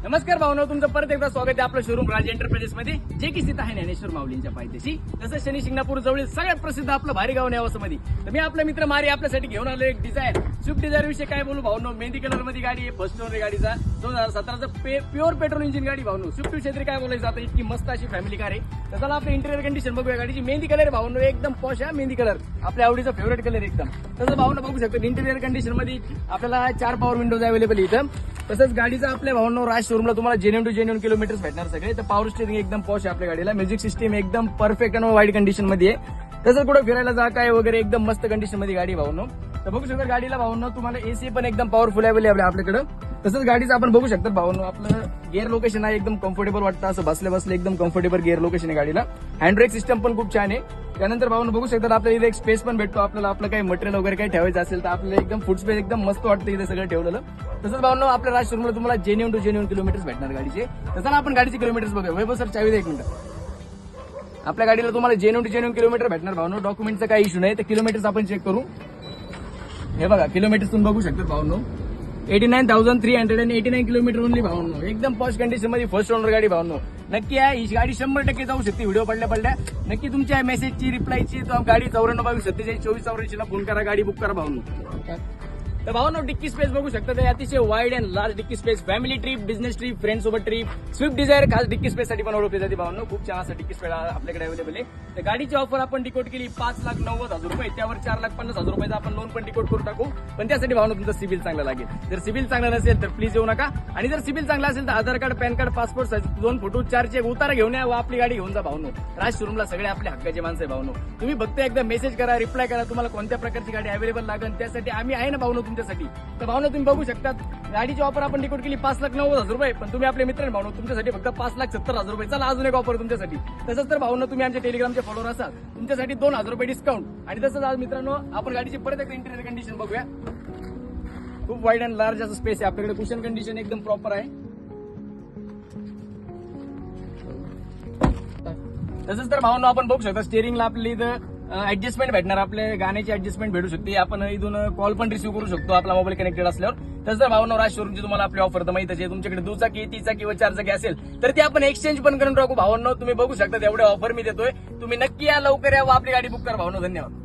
नमस्कार भावना, तुमचं परत एकदा स्वागत आहे आपलं शोरूम राज एंटरप्राइजेस मध्ये, जे की स्थित आहे ज्ञानेश्वर माऊलींच्या पायथ्याशी. तसं शनी शिंगणापूर जवळील सगळ्यात प्रसिद्ध आपलं भारीगाव नेवासामध्ये. तर मी आपला मित्र मारी आपल्यासाठी घेऊन आलो एक डिझायर स्विफ्ट डिझायर विषयी काय बोलू भावनो. मेहंदी कलर मध्ये गाडी आहे, फर्स्ट ओनर गाडीचा 2017चा प्युअर पेट्रोल इंजिन गाडी भावनो. स्विफ्ट विषयी काय बोलायचं आता, इतकी मस्त अशी फॅमिली कार आहे. तर चला आपलं इंटेरियर कंडिशन बघूया. गाडीची मेहंदी कलर भावनो एकदम पॉश आहे, मेहंदी कलर आपल्या आवडीचा फेवरेट कलर एकदम. तसं भावना बघू शकतो इंटेरियर कंडिशन मध्ये आपल्याला 4 पॉवर विंडोज अवेलेबल इथं. तसंच गाडीचा आपल्या भावनो राज शोरूमला तुम्हाला जेन्युइन टू जेन्युइन किलोमीटर्स भेटणार सगळे. तर पॉवर स्टीअरिंग एकदम पॉश आहे आपल्या गाडीला. म्युझिक सिस्टीम एकदम परफेक्ट आणि वाईड कंडिशन मध्ये आहे. तसंच कुठं फिरायला जा काय वगैरे एकदम मस्त कंडिशन मध्ये गाडी भावनो. तर बघू शकता गाडीला भावनो तुम्हाला एसी पण एकदम पॉवरफुल अवेलेबल आहे आपल्याकडे. तसंच गाडीचं आपण बघू शकतो भावनो आपलं गिअर लोकेशन आहे एकदम कम्फर्टेबल वाटतं. असं बसले एकदम कम्फर्टेबल गिअर लोकेशन आहे गाडीला. हँडब्रेक सिस्टम पण खूप छान आहे. त्यानंतर भावनो बघू शकता आपल्याला इथे एक स्पेस पण भेटतो. आपल्याला आपलं काही मटेरियल वगैरे काही ठेवायचं असेल तर आपल्याला एकदम फूड स्पेस एकदम मस्त वाटतं इथे सगळं ठेवलेलं. तसंच भावनो आपल्या राज शोरूमला तुम्हाला जेन्युइन टू जेन्युइन किलोमीटर्स भेटणार गाडीचे. तसं आपण गाडीचे किलोमीटर्स बघूया. वैभव सर चावी द्या एक मिनिट. आपल्या गाडीला तुम्हाला जेन्युइन टू जेन्युइन किलोमीटर भेटणार भावनो. डॉक्युमेंटचा काही इश्यू नाही. तर किलोमीटर्स आपण चेक करू. हे बघा किलोमीटर्स तुम्ही बघू शकता भावनो. 89,389 किलोमीटर ओनली भावनो. एकदम पॉश कंडिशन मध्ये फर्स्ट ओनर गाडी भावनो. नक्की आहे ही गाडी 100% जाऊ शकते. व्हिडिओ पडल्या नक्की तुमच्या मेसेजची रिप्लायची गाडी 9422472484 फोन करा, गाडी बुक करा भावनो. तर भावनो डिक्की स्पेस बघू शकता. ते अतिशय wide and large dickey space. Family trip, business trip, friend सोबत ट्रिप, स्विफ्ट डिझायर खास डिक्की स्पेस साठी पण ओळखली जाते भावनो. खूप छान असा डिक्की स्पेस आपल्याकडे अवेलेबल आहे. तर गाडीची ऑफर आपण डिकोड केली 5,90,000 रुपये. त्यावर 4,50,000 रुपयाचा आपण लोन पण डिकोड करून टाकू. पण त्यासाठी भावनो तुमचं सिबिल चांगला लागेल. जर सिबिल चांगला नसेल तर प्लीज येऊ नका. आणि जर सिबिल चांगला असेल तर Aadhaar card, PAN card, passport size 2 photo, 4 check उतारा घेऊन या व आपली गाडी घेऊन जा भावनो. राज शोरूमला सगळे आपले हक्काचे माणसं आहे भावनो. तुम्ही फक्त एकदा मेसेज करा, रिप्लाय करा, तुम्हाला कोणत्या प्रकारची गाडी अवेलेबल लागेल त्यासाठी आम्ही आहे ना भावनो तुमच्यासाठी. तर भावनो तुम्ही बघू शकता गाडीची ऑफर आपण डिकोड केली 5,90,000 रुपये. पण तुम्ही आपले मित्र भावनो तुमच्यासाठी फक्त 5,70,000 रुपये. चला अजून एक ऑफर तुमच्यासाठी. तसंच तर भावनो तुम्ही आमच्या टेलिग्रामचे फॉलोअर असाल तुमच्यासाठी 2,000 रुपये डिस्काउंट. आणि तसंच आज मित्रांनो आपण गाडीची परत एक इंटेरियर कंडिशन बघूया. खूप वाईड अँड लार्ज असं स्पेस आहे आपल्याकडे. कुशन कंडिशन एकदम प्रॉपर आहे. तसंच तर भावनो आपण बघू शकता स्टिअरिंगला आपल्याला इथं ऍडजस्टमेंट भेटणार. आपल्या गाण्याची ऍडजस्टमेंट भेटू शकते. आपण इथून कॉल पण रिसिव्ह करू शकतो आपला मोबाईल कनेक्टेड असल्यावर. तसं भावनो राज शोरूमची तुम्हाला आपली ऑफर तर माहितच आहे. तुमच्याकडे 2 चाकी, 3 चाकी व 4 चाकी असेल तर ते आपण एक्सचेंज पण करून टाकू भावनो. तुम्ही बघू शकता एवढे ऑफर मी देतोय. तुम्ही नक्की या, लवकर या व आपली गाडी बुक करा भावनो. धन्यवाद.